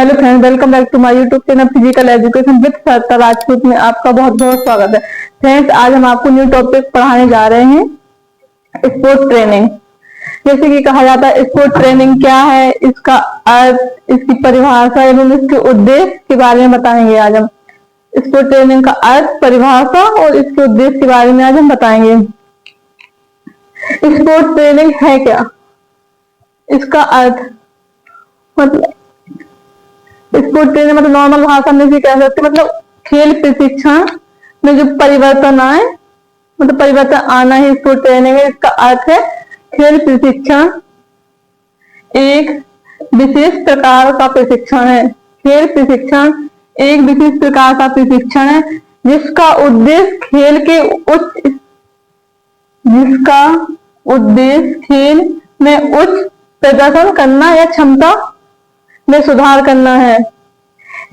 Hello friends, welcome back to my YouTube channel physical education with Sarita Rajput में आपका बहुत बहुत स्वागत है। फ्रेंड्स, आज हम आपको न्यू टॉपिक पढ़ाने जा रहे हैं, स्पोर्ट ट्रेनिंग। जैसे कि कहा जाता है स्पोर्ट ट्रेनिंग क्या है, इसका अर्थ, इसकी परिभाषा एवं इसके उद्देश्य के बारे में बताएंगे। आज हम स्पोर्ट ट्रेनिंग का अर्थ, परिभाषा और इसके उद्देश्य के बारे में आज हम बताएंगे। स्पोर्ट ट्रेनिंग है क्या, इसका अर्थ मतलब स्पोर्ट ट्रेनिंग मतलब नॉर्मल भाषा में भी कह सकते, मतलब खेल प्रशिक्षण में जो परिवर्तन आए, मतलब परिवर्तन आना ही स्पोर्ट ट्रेनिंग है। इसका अर्थ है खेल प्रशिक्षण एक विशेष प्रकार का प्रशिक्षण है। खेल प्रशिक्षण एक विशेष प्रकार का प्रशिक्षण है जिसका उद्देश्य खेल में उच्च प्रदर्शन करना या क्षमता में सुधार करना है।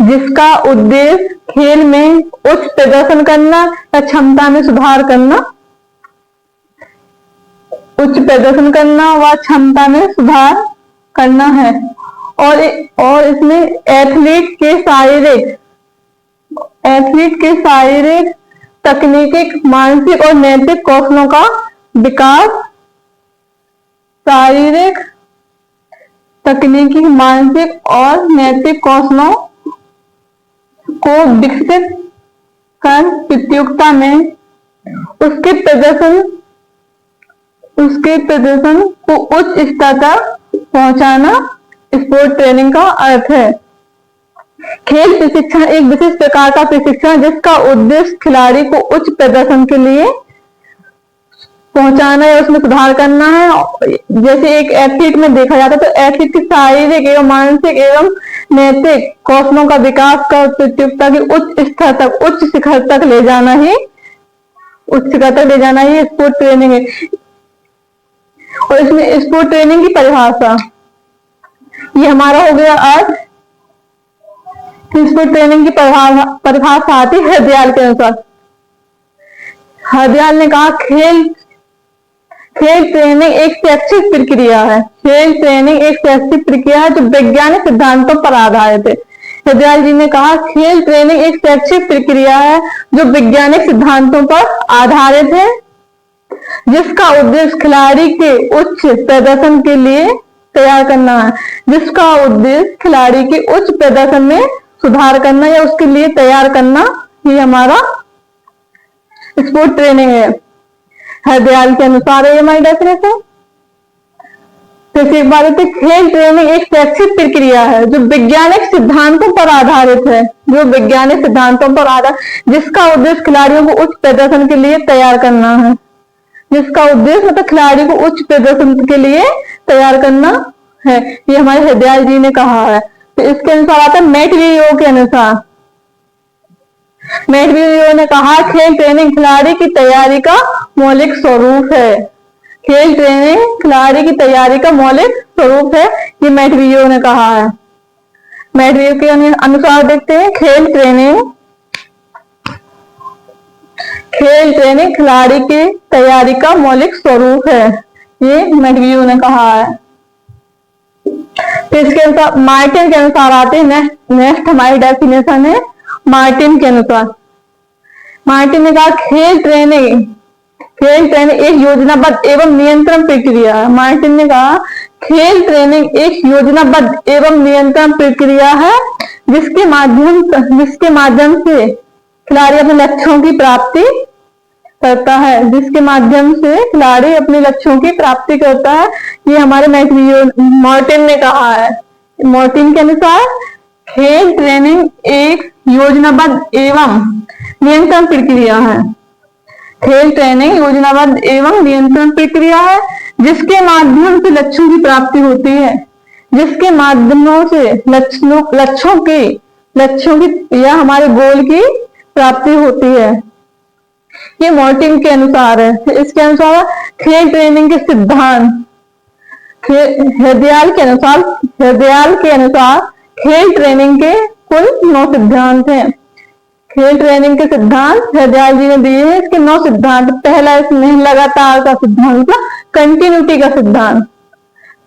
जिसका उद्देश्य खेल में उच्च प्रदर्शन करना या क्षमता में सुधार करना, उच्च प्रदर्शन करना व क्षमता में सुधार करना है। और इसमें एथलीट के शारीरिक, तकनीकी, मानसिक और नैतिक कौशलों का विकास, शारीरिक, तकनीकी, मानसिक और नैतिक कौशलों को विकसित कर प्रतियोगिता में उसके प्रदर्शन को उच्च स्तर तक पहुंचाना स्पोर्ट ट्रेनिंग का अर्थ है। खेल प्रशिक्षण एक विशेष प्रकार का प्रशिक्षण जिसका उद्देश्य खिलाड़ी को उच्च प्रदर्शन के लिए पहुंचाना है, उसमें सुधार करना है। जैसे एक एथलीट में देखा जाता है तो एथलीट की शारीरिक एवं मानसिक एवं नैतिक कौशलों का विकास कर प्रतियोगिता के उच्च शिखर तक ले जाना ही स्पोर्ट ट्रेनिंग है। और इसमें स्पोर्ट ट्रेनिंग की परिभाषा, ये हमारा हो गया अर्थ। स्पोर्ट ट्रेनिंग की परिभाषा आती है हरदयाल के अनुसार। हरदयाल ने कहा खेल ट्रेनिंग एक शैक्षिक प्रक्रिया है। खेल ट्रेनिंग एक शैक्षिक प्रक्रिया है जो वैज्ञानिक सिद्धांतों पर आधारित है। हरदयाल जी ने कहा खेल ट्रेनिंग एक शैक्षिक प्रक्रिया है जो वैज्ञानिक सिद्धांतों पर आधारित है, जिसका उद्देश्य खिलाड़ी के उच्च प्रदर्शन के लिए तैयार करना है। जिसका उद्देश्य खिलाड़ी के उच्च प्रदर्शन में सुधार करना या उसके लिए तैयार करना, ये हमारा स्पोर्ट ट्रेनिंग है। हरदयाल के अनुसार है हमारी डेफिनेशन। जैसे एक बात है, खेल ट्रेनिंग एक शैक्षिक प्रक्रिया है जो वैज्ञानिक सिद्धांतों पर आधारित है, जिसका उद्देश्य खिलाड़ियों को उच्च प्रदर्शन के लिए तैयार करना है। जिसका उद्देश्य मतलब खिलाड़ी को उच्च प्रदर्शन के लिए तैयार करना है, ये हमारे हरदयाल जी ने कहा है। तो इसके अनुसार आता है मैटवीडियो के अनुसार। मैटवीडियो ने कहा खेल ट्रेनिंग खिलाड़ी की तैयारी का मौलिक स्वरूप है। खेल ट्रेनिंग खिलाड़ी की तैयारी का मौलिक स्वरूप है, ये मैटवीडियो ने कहा है। मैटवीडियो के अनुसार देखते हैं, खेल ट्रेनिंग खिलाड़ी की तैयारी का मौलिक स्वरूप है, ये मैटवीडियो ने कहा है। तो इसके अनुसार मार्टिन के अनुसार आते हैं। नेक्स्ट हमारी डेफिनेशन है मार्टिन के अनुसार। मार्टिन ने कहा खेल ट्रेनिंग एक योजनाबद्ध एवं नियंत्रण प्रक्रिया है। मार्टिन ने कहा खेल ट्रेनिंग एक योजनाबद्ध एवं नियंत्रण प्रक्रिया है जिसके माध्यम से खिलाड़ी अपने लक्ष्यों की प्राप्ति करता है। ये हमारे मार्टिन ने कहा है। मार्टिन के अनुसार खेल ट्रेनिंग एक योजनाबद्ध एवं नियंत्रण प्रक्रिया है। खेल ट्रेनिंग योजनाबद्ध एवं नियंत्रण प्रक्रिया है जिसके माध्यम से लक्ष्यों की प्राप्ति होती है, जिसके माध्यमों से लक्ष्यों की या हमारे गोल की प्राप्ति होती है। ये मार्टिन के अनुसार है। इसके अनुसार खेल ट्रेनिंग के सिद्धांत, हरदयाल के अनुसार खेल ट्रेनिंग के कुल 9 सिद्धांत हैं। खेल ट्रेनिंग के सिद्धांत हरदयाल जी ने दिए हैं। इसके 9 सिद्धांत। पहला इसमें लगातार का सिद्धांत, कंटिन्यूटी का सिद्धांत।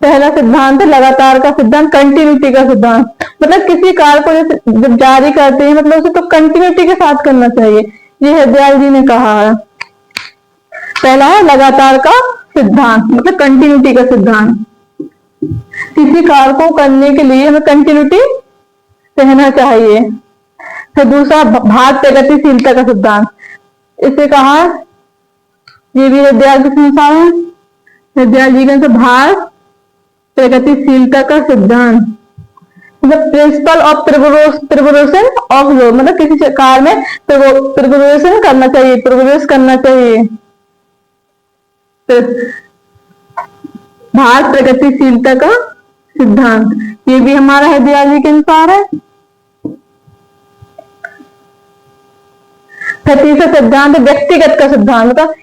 पहला सिद्धांत है लगातार का सिद्धांत, कंटिन्यूटी का सिद्धांत। मतलब किसी कार्य को जब जारी करते हैं मतलब उसे तो कंटिन्यूटी के साथ करना चाहिए, ये हरदयाल जी ने कहा है। पहला है लगातार का सिद्धांत, मतलब कंटिन्यूटी का सिद्धांत। किसी कार्य को करने के लिए हमें कंटिन्यूटी रहना चाहिए। फिर दूसरा भाग प्रगतिशीलता का सिद्धांत, इसे कहा, ये भी हरदयाल जी के अनुसार है। हरदयाल जी के अनुसार भाग प्रगतिशीलता का सिद्धांत मतलब principle of preparation of law, मतलब किसी कार्य में प्रिपरेशन करना चाहिए, प्रोग्रेस करना चाहिए। भाग प्रगतिशीलता का सिद्धांत, ये भी हमारा हरदयाल जी के अनुसार है। फिर तीसरा सिद्धांत व्यक्तिगत का सिद्धांत, मतलब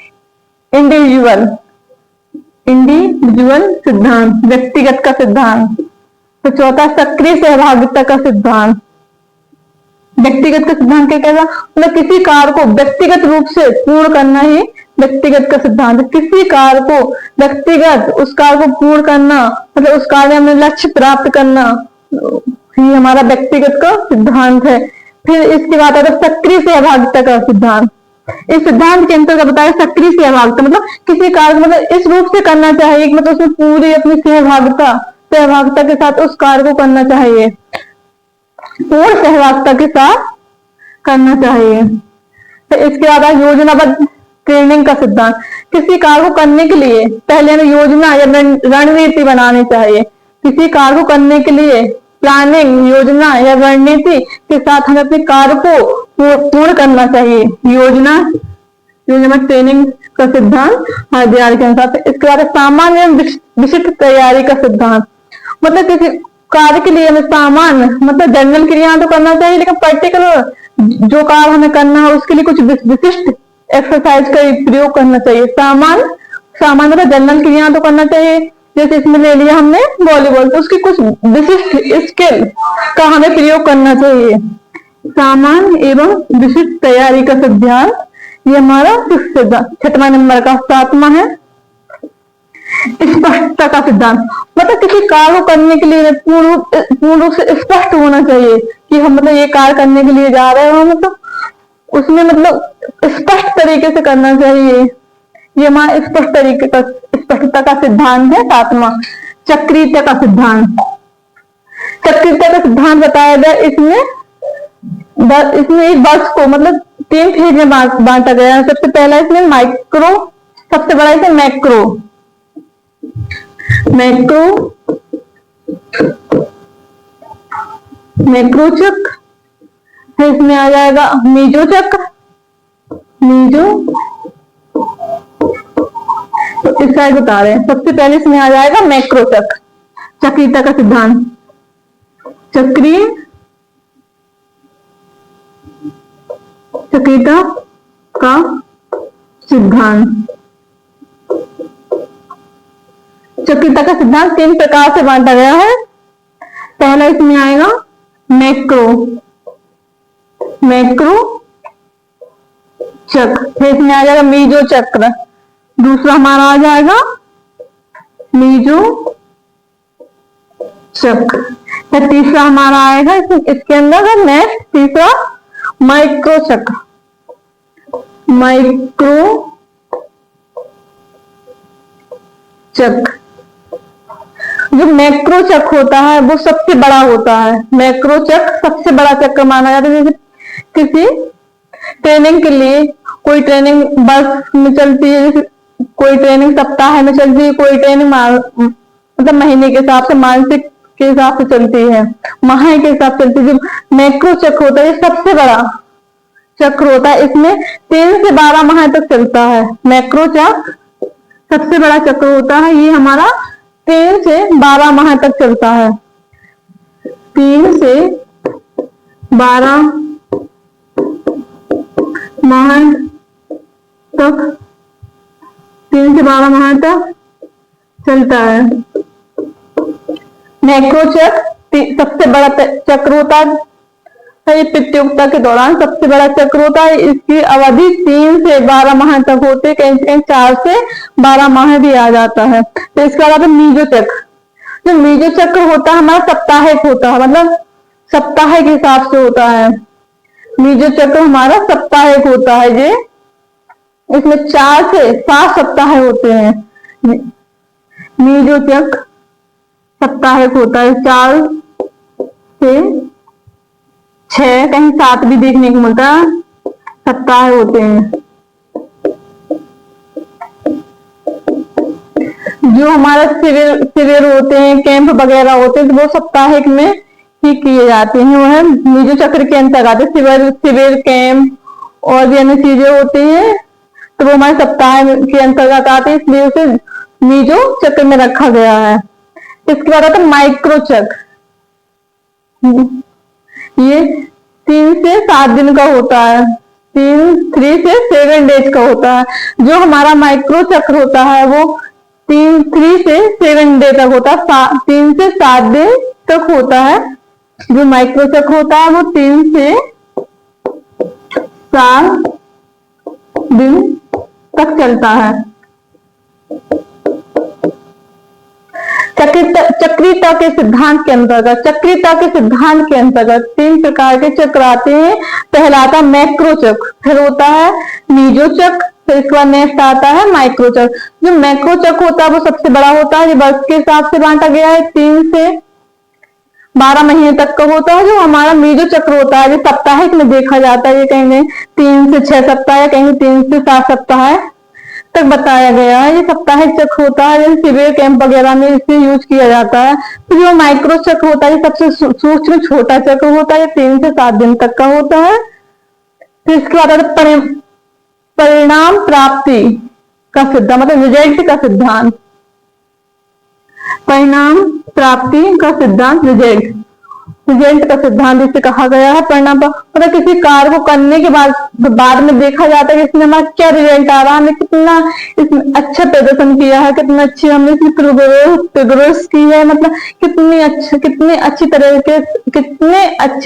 इंडिविजुअल सिद्धांत, व्यक्तिगत का सिद्धांत। तो चौथा सक्रिय सहभागिता का सिद्धांत। व्यक्तिगत का सिद्धांत क्या कहता है, मतलब किसी कार्य को व्यक्तिगत रूप से पूर्ण करना ही व्यक्तिगत का सिद्धांत। किसी कार्य को व्यक्तिगत उस कार्य को पूर्ण करना, मतलब उस कार्य में लक्ष्य प्राप्त करना, ये हमारा व्यक्तिगत का सिद्धांत है। फिर इसके बाद आता है सक्रिय सहभागिता का सिद्धांत। इस सिद्धांत के अंतर्गत बताया सक्रिय सहभागिता, मतलब किसी कार्य मतलब इस रूप से करना चाहिए, मतलब उसमें पूरी अपनी सहभागिता के साथ उस कार्य को करना चाहिए, पूर्ण सहभागिता के साथ करना चाहिए। तो इसके बाद योजनाबद्ध ट्रेनिंग का सिद्धांत, किसी कार्य को करने के लिए पहले हमें योजना या रणनीति बनानी चाहिए। किसी कार्य को करने के लिए प्लानिंग, योजना या रणनीति के साथ हमें अपने कार्य को पूर्ण करना चाहिए। योजनाबद्ध ट्रेनिंग का सिद्धांत हरदयाल के अनुसार। इसके बाद सामान्य विशिष्ट तैयारी का सिद्धांत, मतलब किसी कार्य के लिए हमें सामान्य मतलब जनरल क्रिया तो करना चाहिए, लेकिन पर्टिकुलर जो कार्य हमें करना है उसके लिए कुछ विशिष्ट एक्सरसाइज का प्रयोग करना चाहिए। सामान्य मतलब जनरल क्रिया तो करना चाहिए, जैसे इसमें ले लिया हमने वॉलीबॉल, तो उसकी कुछ विशिष्ट स्किल का हमें प्रयोग करना चाहिए। सामान्य एवं विशिष्ट तैयारी का सिद्धांत, ये हमारा छठवां नंबर का। सातवां है स्पष्टता का सिद्धांत, मतलब किसी कार्य को करने के लिए पूर्ण रूप से स्पष्ट होना चाहिए कि हम मतलब ये कार्य करने के लिए जा रहे हो, मतलब उसमें मतलब स्पष्ट तरीके से करना चाहिए। ये हमारा स्पष्टता का सिद्धांत है। सातवां चक्रीयता का सिद्धांत। चक्रीयता का सिद्धांत बताया गया इसमें एक वर्ष को मतलब 3 फेज में बांटा गया है। सबसे पहला इसमें माइक्रो, सबसे बड़ा इसमें मैक्रो चक्र, फिर इसमें आ जाएगा मीजो चक्र, तो इस साइड बता रहे हैं। सबसे पहले इसमें आ जाएगा मैक्रो चक्र, चक्रीयता का सिद्धांत। चक्रीयता का सिद्धांत। चक्रीयता का सिद्धांत 3 प्रकार से बांटा गया है। पहला इसमें आएगा मैक्रो चक्र, फिर इसमें आ जाएगा मीजो चक्र, दूसरा हमारा आ जाएगा मीजो चक्र, फिर तीसरा हमारा आएगा इसके अंदर नेक्स्ट तीसरा माइक्रो चक्र। जो मैक्रो चक्र होता है वो सबसे बड़ा होता है। मैक्रो चक्र सबसे बड़ा चक्र माना जाता है। जैसे किसी ट्रेनिंग के लिए कोई ट्रेनिंग वर्ष में चलती है, जैसे कोई ट्रेनिंग सप्ताह में चलती है, कोई ट्रेनिंग मतलब महीने के हिसाब से, मानसिक के हिसाब से चलती है, माह के हिसाब से चलती है। जो मैक्रो चक्र होता है ये सबसे बड़ा चक्र होता है, इसमें 3 से 12 माह तक चलता है। मैक्रो चक्र सबसे बड़ा चक्र होता है, ये हमारा 3 से 12 माह तक चलता है। 3 से 12 माह तक, 3 से 12 माह तक चलता है। मैक्रो चक्र सबसे बड़ा चक्र होता है, प्रतियोगिता के दौरान सबसे बड़ा चक्र होता है। इसकी अवधि 3 से 12 माह तक होते हैं, कहीं 4 से 12 माह भी आ जाता है। तो इसके बाद मीजो चक्र, जो मीजो चक्र होता है हमारा साप्ताहिक होता है, मतलब सप्ताह के हिसाब से होता है। मीजो चक्र हमारा साप्ताहिक होता है। ये इसमें 4 से 7 सप्ताह होते हैं। मीजो चक्र साप्ताहिक होता है, 4 से 6, कहीं 7 भी देखने को मिलता है, सप्ताह होते हैं। जो हमारा शिविर होते हैं, कैंप वगैरह होते हैं, तो वो साप्ताहिक में ही किए जाते हैं। वो है मीजो चक्र के अंतर्गत शिविर कैंप और भी अन्य चीजें होती हैं, तो वो हमारे सप्ताह के अंतर्गत आते हैं, इसलिए उसे मीजो चक्र में रखा गया है। इसके बाद आता है माइक्रो चक्र। ये 3 से 7 दिन का होता है, 3 से 7 डेज का होता है। जो हमारा माइक्रो चक्र होता है वो 3 से 7 डे तक होता है, 3 से 7 डे तक होता है। जो माइक्रो चक्र होता है वो 3 से 7 दिन तक चलता है। चक्रीयता के सिद्धांत के अंतर्गत 3 प्रकार के चक्र आते हैं। पहला आता है मैक्रो चक्र, फिर होता है मीजो चक्र, फिर इसके बाद नेक्स्ट आता है माइक्रो चक्र। जो मैक्रो चक्र होता है वो सबसे बड़ा होता है, ये वर्ष के हिसाब से बांटा गया है, 3 से 12 महीने तक का होता है। जो हमारा मीजो चक्र होता है, जो साप्ताहिक में देखा जाता है, ये कहीं 3 से 6 सप्ताह या कहीं 3 से 7 सप्ताह तक बताया गया है। ये साप्ताहिक चक्र होता है, जैसे शिविर कैंप वगैरह में इसे यूज किया जाता है। तो जो माइक्रो चक्र होता है, सबसे सूक्ष्म छोटा चक्र होता है, 3 से 7 दिन तक का होता है। फिर इसके बाद परिणाम प्राप्ति का सिद्धांत, मतलब रिजल्ट का सिद्धांत। परिणाम प्राप्ति का सिद्धांत, रिजल्ट का सिद्धांत इसे कहा गया है। परिणाम मतलब किसी कार्य को करने के बाद में देखा जाता है कि इसमें हमारा क्या रिजल्ट आ रहा है, हमने कितना इसमें अच्छा प्रदर्शन किया है, कितना अच्छी हमने इसमें प्रोग्रेस की है, मतलब कितने अच्छी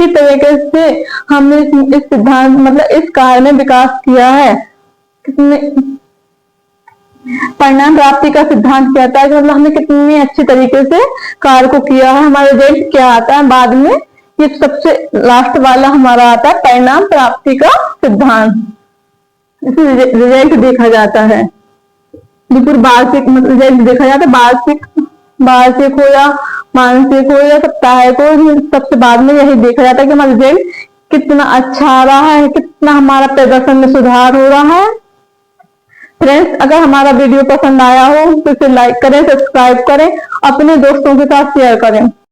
तरीके से हमने इस सिद्धांत मतलब इस कार्य में विकास किया है। कितने परिणाम प्राप्ति का सिद्धांत कहता है कि मतलब हमने कितनी अच्छी तरीके से कार्य को किया है, हमारा रिजल्ट क्या आता है बाद में। ये सबसे लास्ट वाला हमारा आता है परिणाम प्राप्ति का सिद्धांत, इसे रिजल्ट देखा जाता है। पूरी वार्षिक मतलब रिजल्ट देखा जाता है, वार्षिक हो या मानसिक हो या साप्ताहिक हो, सबसे बाद में यही देखा जाता है कि हमारा रिजल्ट कितना अच्छा आ रहा है, कितना हमारा प्रदर्शन में सुधार हो रहा है। फ्रेंड्स, अगर हमारा वीडियो पसंद आया हो तो इसे लाइक करें, सब्सक्राइब करें, अपने दोस्तों के साथ शेयर करें।